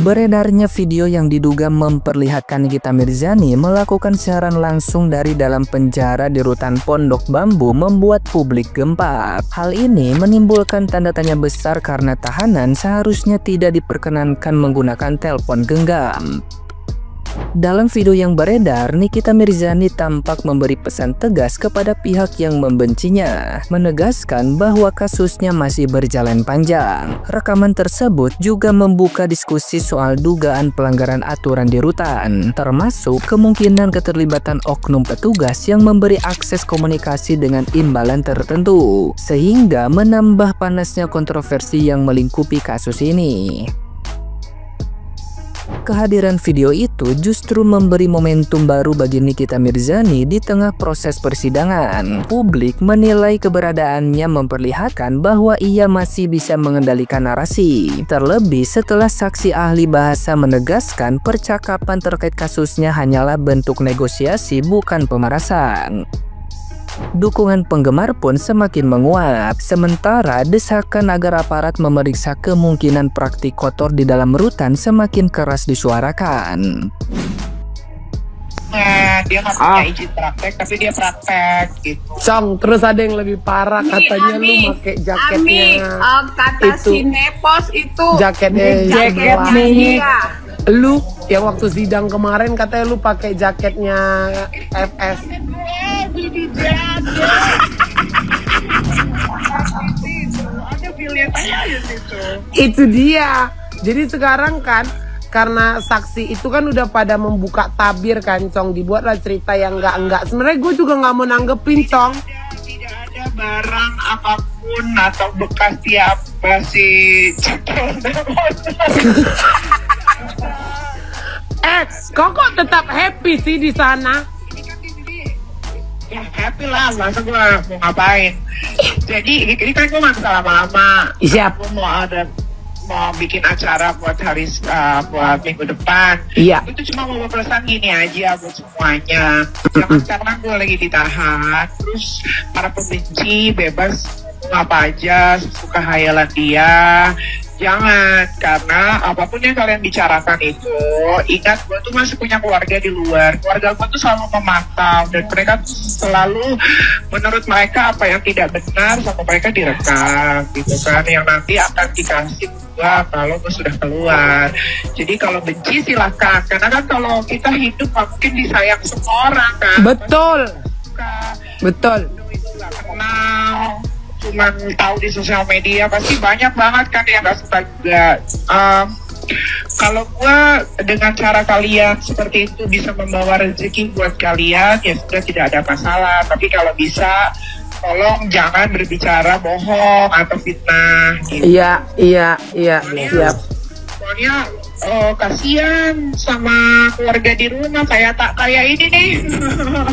Beredarnya video yang diduga memperlihatkan Nikita Mirzani melakukan siaran langsung dari dalam penjara di rutan Pondok Bambu membuat publik gempar. Hal ini menimbulkan tanda tanya besar karena tahanan seharusnya tidak diperkenankan menggunakan telepon genggam. Dalam video yang beredar, Nikita Mirzani tampak memberi pesan tegas kepada pihak yang membencinya, menegaskan bahwa kasusnya masih berjalan panjang. Rekaman tersebut juga membuka diskusi soal dugaan pelanggaran aturan di rutan, termasuk kemungkinan keterlibatan oknum petugas yang memberi akses komunikasi dengan imbalan tertentu, sehingga menambah panasnya kontroversi yang melingkupi kasus ini. Kehadiran video itu justru memberi momentum baru bagi Nikita Mirzani di tengah proses persidangan. Publik menilai keberadaannya memperlihatkan bahwa ia masih bisa mengendalikan narasi. Terlebih setelah saksi ahli bahasa menegaskan percakapan terkait kasusnya hanyalah bentuk negosiasi bukan pemerasan. Dukungan penggemar pun semakin menguat, sementara desakan agar aparat memeriksa kemungkinan praktik kotor di dalam rutan semakin keras disuarakan. Dia nggak punya izin praktek, tapi dia praktek gitu. Cong, terus ada yang lebih parah, katanya lu pakai jaketnya. Kata itu, si Nepos itu jaketnya lu yang waktu sidang kemarin katanya lu pakai jaketnya FS. Itu dia. Jadi sekarang kan karena saksi itu kan udah pada membuka tabir kan, Cong, dibuatlah cerita yang enggak. Sebenarnya gue juga nggak mau nanggepin, Cong. Tidak ada barang apapun atau bekas siapa sih. Kok tetap happy sih di sana? Ya happy lah, masa gue mau ngapain. Jadi ini kan gue nggak bisa lama-lama. Siap. Gue mau bikin acara buat buat minggu depan. Iya. Itu cuma mau pesan gini aja buat semuanya. Jangan sekarang gue lagi ditahan, terus para pembenci bebas ngomong apa aja suka hayalan dia. Jangan, karena apapun yang kalian bicarakan itu, ingat gue tuh masih punya keluarga di luar. Keluarga gue tuh selalu memantau, dan mereka tuh selalu, menurut mereka apa yang tidak benar sama mereka direkam gitu kan, yang nanti akan dikasih gue kalau gue sudah keluar. Jadi kalau benci silahkan, karena kan kalau kita hidup mungkin disayang semua orang kan. Betul. Betul. Itu gak kenal, cuman tahu di sosial media, pasti banyak banget kan yang gak suka juga. Kalau gue dengan cara kalian seperti itu bisa membawa rezeki buat kalian, ya sudah, tidak ada masalah. Tapi kalau bisa, tolong jangan berbicara bohong atau fitnah gitu. Iya, siap. Soalnya kasihan sama keluarga di rumah, kayak tak kayak ini nih.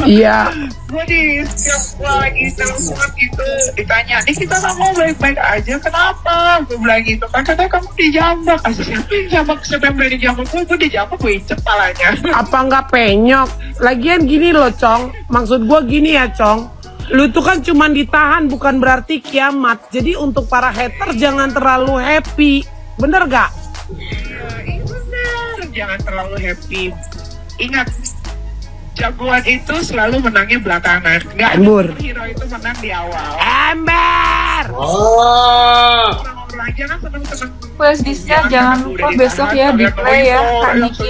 Iya. Gue di setiap gue lagi telepon gitu ditanya, nih kita kamu baik-baik aja, kenapa? Gue bilang gitu kan, katanya kamu dijambak. Siapa yang jambak? Siapa yang berani jambak gue dijambak, gue incet palanya. Apa nggak penyok? Lagian gini loh, Cong, maksud gue gini ya, Cong, lu tuh kan cuma ditahan, bukan berarti kiamat. Jadi untuk para hater jangan terlalu happy, bener gak? Iya bener, jangan terlalu happy. Ingat, jagoan itu selalu menangnya belakangan. Nggak ada hero itu menang di awal. Ember. Orang-orang aja kan seneng-seneng. Flash disknya jangan lupa besok ya di play ya.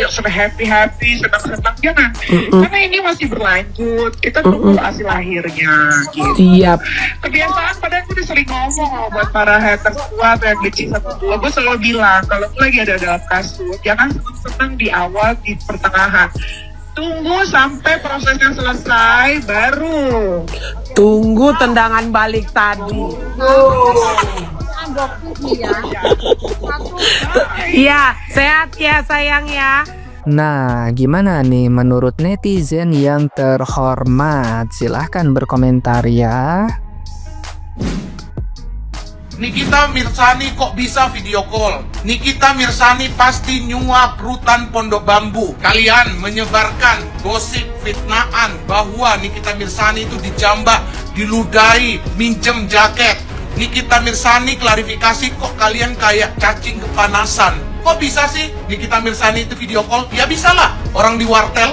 Seneng happy, seneng-seneng jangan. Karena ini masih berlanjut. Kita tunggu hasil akhirnya. Gitu. Siap. Kebiasaan padahal gue udah sering ngomong loh buat para haters gue yang benci sama gue selalu bilang kalau gue lagi ada dalam kasus, jangan seneng di awal, di pertengahan. Tunggu sampai prosesnya selesai, baru tunggu tendangan balik tadi. Iya, sehat ya sayang ya. Nah, gimana nih menurut netizen yang terhormat? Silahkan berkomentar ya. Nikita Mirzani kok bisa video call? Nikita Mirzani pasti nyuap rutan Pondok Bambu. Kalian menyebarkan gosip fitnaan bahwa Nikita Mirzani itu dijambak, diludahi, minjem jaket. Nikita Mirzani klarifikasi, kok kalian kayak cacing kepanasan. Kok bisa sih Nikita Mirzani itu video call? Ya bisa lah. Orang di wartel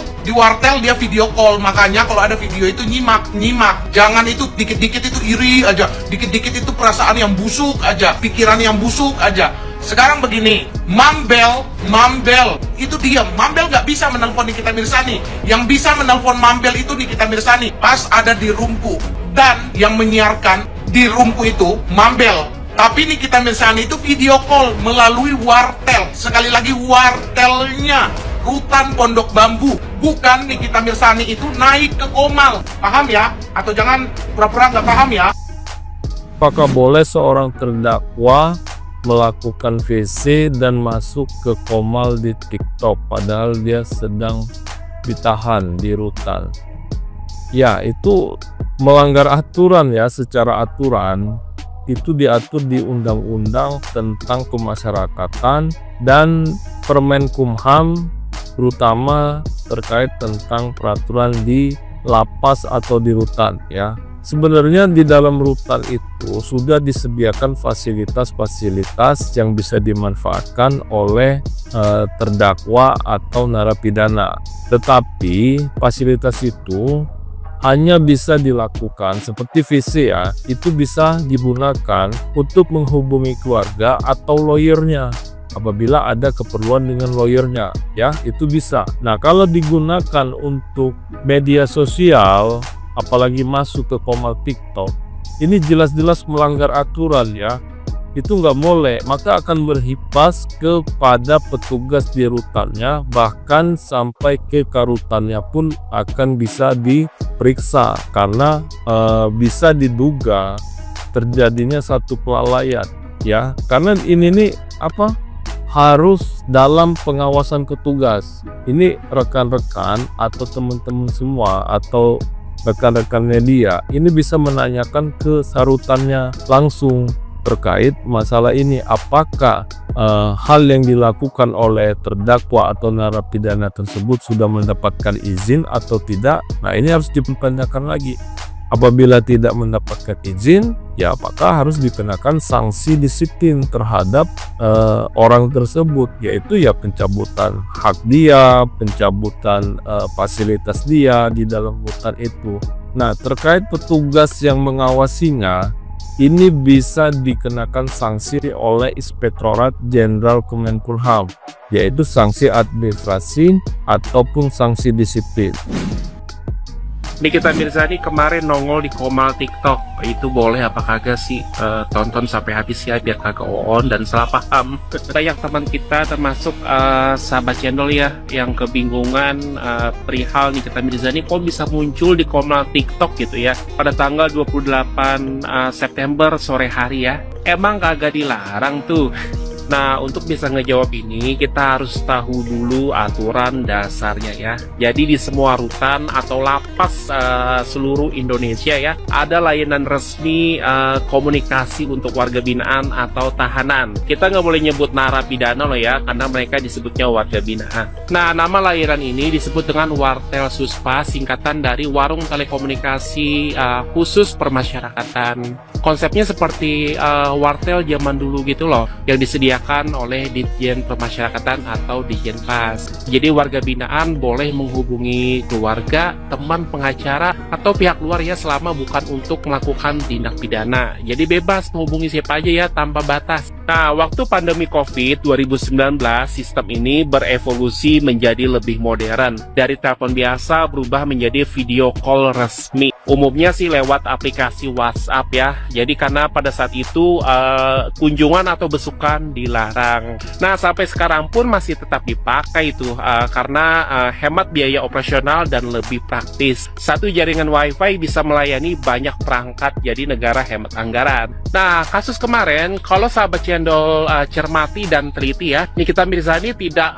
dia video call. Makanya kalau ada video itu nyimak. Jangan itu dikit-dikit itu iri aja. Dikit-dikit itu perasaan yang busuk aja. Pikiran yang busuk aja. Sekarang begini, Mambel itu diam. Mambel nggak bisa menelpon Nikita Mirzani. Yang bisa menelpon Mambel itu Nikita Mirzani pas ada di Rumpu. Dan yang menyiarkan di Rumpu itu Mambel. Tapi Nikita Mirzani itu video call melalui wartel. Sekali lagi wartelnya Rutan Pondok Bambu. Bukan Nikita Mirzani itu naik ke Komal. Paham ya? Atau jangan pura-pura nggak paham ya? Apakah boleh seorang terdakwa melakukan VC dan masuk ke Komal di TikTok padahal dia sedang ditahan di rutan? Ya, itu melanggar aturan ya. Secara aturan itu diatur di Undang-Undang tentang Kemasyarakatan dan Permenkumham, terutama terkait tentang peraturan di lapas atau di rutan ya. Sebenarnya di dalam rutan itu sudah disediakan fasilitas-fasilitas yang bisa dimanfaatkan oleh terdakwa atau narapidana. Tetapi fasilitas itu hanya bisa dilakukan seperti VC ya, itu bisa digunakan untuk menghubungi keluarga atau lawyernya apabila ada keperluan dengan lawyernya ya, itu bisa. Nah, kalau digunakan untuk media sosial apalagi masuk ke Komal TikTok, ini jelas-jelas melanggar aturan ya. Itu nggak boleh, maka akan berhipas kepada petugas di rutannya, bahkan sampai ke karutannya pun akan bisa diperiksa karena bisa diduga terjadinya satu kelalaian ya, karena ini nih harus dalam pengawasan petugas. Ini rekan-rekan atau teman-teman semua atau rekan-rekan media ini bisa menanyakan ke sarutannya langsung terkait masalah ini, apakah hal yang dilakukan oleh terdakwa atau narapidana tersebut sudah mendapatkan izin atau tidak. Nah, ini harus dipertanyakan lagi. Apabila tidak mendapatkan izin, ya apakah harus dikenakan sanksi disiplin terhadap orang tersebut, yaitu ya pencabutan hak dia, pencabutan fasilitas dia di dalam rutan itu. Nah, terkait petugas yang mengawasinya, ini bisa dikenakan sanksi oleh Inspektorat Jenderal Kemenkumham, yaitu sanksi administrasi ataupun sanksi disiplin. Nikita Mirzani kemarin nongol di Komal TikTok, itu boleh apa kagak sih? Tonton sampai habis ya biar kagak on dan salah paham. Banyak teman kita termasuk sahabat channel ya yang kebingungan perihal Nikita Mirzani kok bisa muncul di Komal TikTok gitu ya pada tanggal 28 September sore hari ya. Emang kagak dilarang tuh. Nah, untuk bisa ngejawab ini, kita harus tahu dulu aturan dasarnya ya. Jadi di semua rutan atau lapas seluruh Indonesia ya, ada layanan resmi komunikasi untuk warga binaan atau tahanan. Kita nggak boleh nyebut narapidana loh ya, karena mereka disebutnya warga binaan. Nah, nama layanan ini disebut dengan Wartel Suspa, singkatan dari Warung Telekomunikasi Khusus Permasyarakatan. Konsepnya seperti wartel zaman dulu gitu loh, yang disediakan oleh Ditjen Pemasyarakatan atau Ditjenpas. Jadi warga binaan boleh menghubungi keluarga, teman pengacara, atau pihak luar ya selama bukan untuk melakukan tindak pidana. Jadi bebas menghubungi siapa aja ya tanpa batas. Nah, waktu pandemi COVID 2019, sistem ini berevolusi menjadi lebih modern. Dari telepon biasa berubah menjadi video call resmi. Umumnya sih lewat aplikasi WhatsApp ya. Jadi karena pada saat itu kunjungan atau besukan dilarang. Nah, sampai sekarang pun masih tetap dipakai itu karena hemat biaya operasional dan lebih praktis. Satu jaringan WiFi bisa melayani banyak perangkat, jadi negara hemat anggaran. Nah, kasus kemarin kalau sahabat channel cermati dan teliti ya, Nikita Mirzani tidak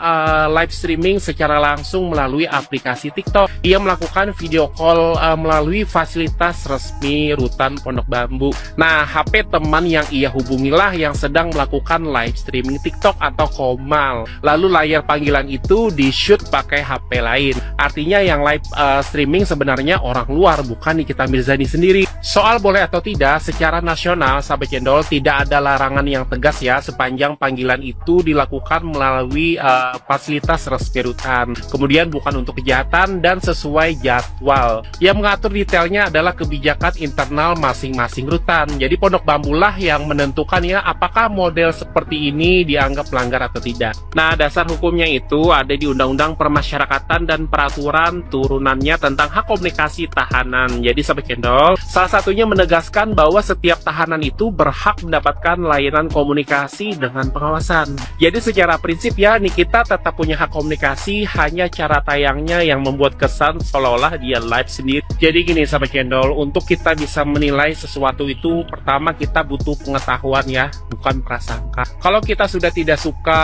live streaming secara langsung melalui aplikasi TikTok. Ia melakukan video call melalui fasilitas resmi Rutan Pondok Bambu. Nah, HP teman yang ia hubungilah yang sedang melakukan live streaming TikTok atau Komal. Lalu layar panggilan itu di-shoot pakai HP lain. Artinya yang live streaming sebenarnya orang luar, bukan Nikita Mirzani sendiri. Soal boleh atau tidak, secara nasional, sahabat cendol, tidak ada larangan yang tegas ya, sepanjang panggilan itu dilakukan melalui fasilitas resmi rutan. Kemudian bukan untuk kejahatan dan sesuai jadwal. Yang mengatur detailnya adalah kebijakan internal masing-masing rutan. Jadi Pondok Bambu lah yang menentukan ya, apakah model seperti ini dianggap melanggar atau tidak. Nah, dasar hukumnya itu ada di Undang-Undang Permasyarakatan dan peraturan turunannya tentang hak komunikasi tahanan. Jadi sahabat cendol, salah satunya menegaskan bahwa setiap tahanan itu berhak mendapatkan layanan komunikasi dengan pengawasan. Jadi secara prinsip ya, Nikita tetap punya hak komunikasi, hanya cara tayangnya yang membuat kesan seolah-olah dia live sendiri. Jadi gini sahabat cendol, untuk kita bisa menilai sesuatu itu, pertama kita butuh pengetahuan ya, bukan prasangka. Kalau kita sudah tidak suka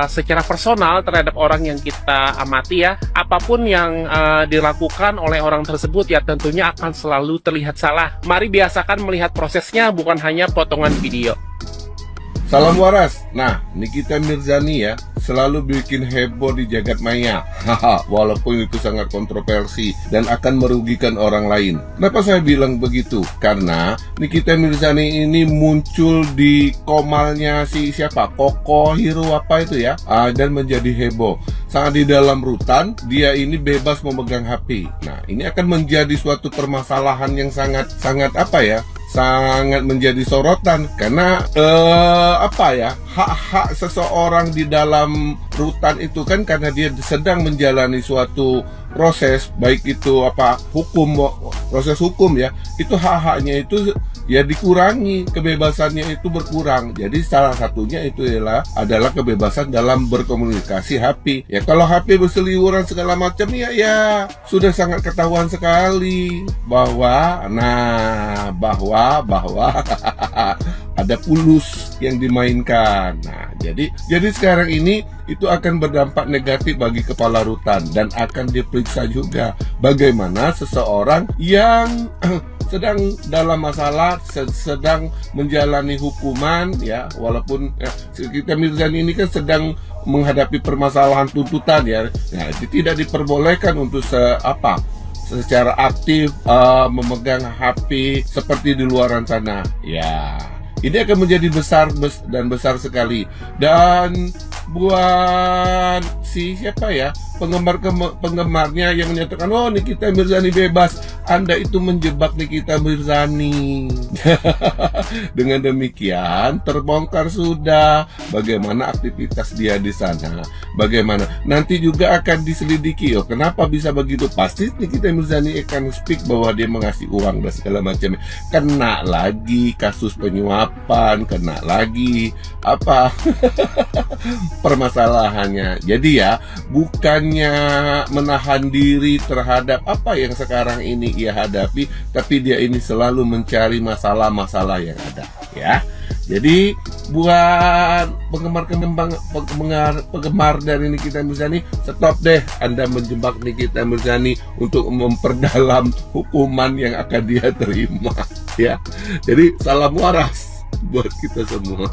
secara personal terhadap orang yang kita amati ya, apapun yang dilakukan oleh orang tersebut ya tentunya akan selalu terlihat salah. Mari biasakan melihat prosesnya, bukan hanya potongan video. Salam waras. Nah, Nikita Mirzani ya selalu bikin heboh di jagat maya. Haha, walaupun itu sangat kontroversi dan akan merugikan orang lain. Kenapa saya bilang begitu? Karena Nikita Mirzani ini muncul di komalnya siapa? Koko Hiro apa itu ya? Dan menjadi heboh. Saat di dalam rutan, dia ini bebas memegang HP. Nah, ini akan menjadi suatu permasalahan yang sangat apa ya? Sangat menjadi sorotan karena hak-hak seseorang di dalam rutan itu kan karena dia sedang menjalani suatu proses, baik itu proses hukum ya, itu hak-haknya itu ya dikurangi, kebebasannya itu berkurang. Jadi salah satunya itu adalah kebebasan dalam berkomunikasi HP. Ya kalau HP berseliweran segala macam ya sudah sangat ketahuan sekali bahwa ada pulus yang dimainkan. Nah, jadi sekarang ini itu akan berdampak negatif bagi kepala rutan dan akan diperiksa juga bagaimana seseorang yang sedang dalam masalah, sedang menjalani hukuman ya, walaupun Nikita Mirzani ini kan sedang menghadapi permasalahan tuntutan ya. Nah, itu tidak diperbolehkan untuk secara aktif memegang HP seperti di luaran sana. Ya, ini akan menjadi besar sekali. Dan buat penggemarnya yang menyatakan, oh Nikita Mirzani bebas, Anda itu menjebak Nikita Mirzani. Dengan demikian terbongkar sudah bagaimana aktivitas dia di sana, bagaimana nanti juga akan diselidiki. Oh, kenapa bisa begitu? Pasti Nikita Mirzani akan speak bahwa dia mengasih uang dan segala macam. Kena lagi kasus penyuapan, kena lagi permasalahannya. Jadi ya, bukannya menahan diri terhadap apa yang sekarang ini ia hadapi, tapi dia ini selalu mencari masalah-masalah yang ada ya. Jadi buat penggemar dari Nikita Mirzani, stop deh Anda menjebak Nikita Mirzani untuk memperdalam hukuman yang akan dia terima ya. Jadi salam waras buat kita semua.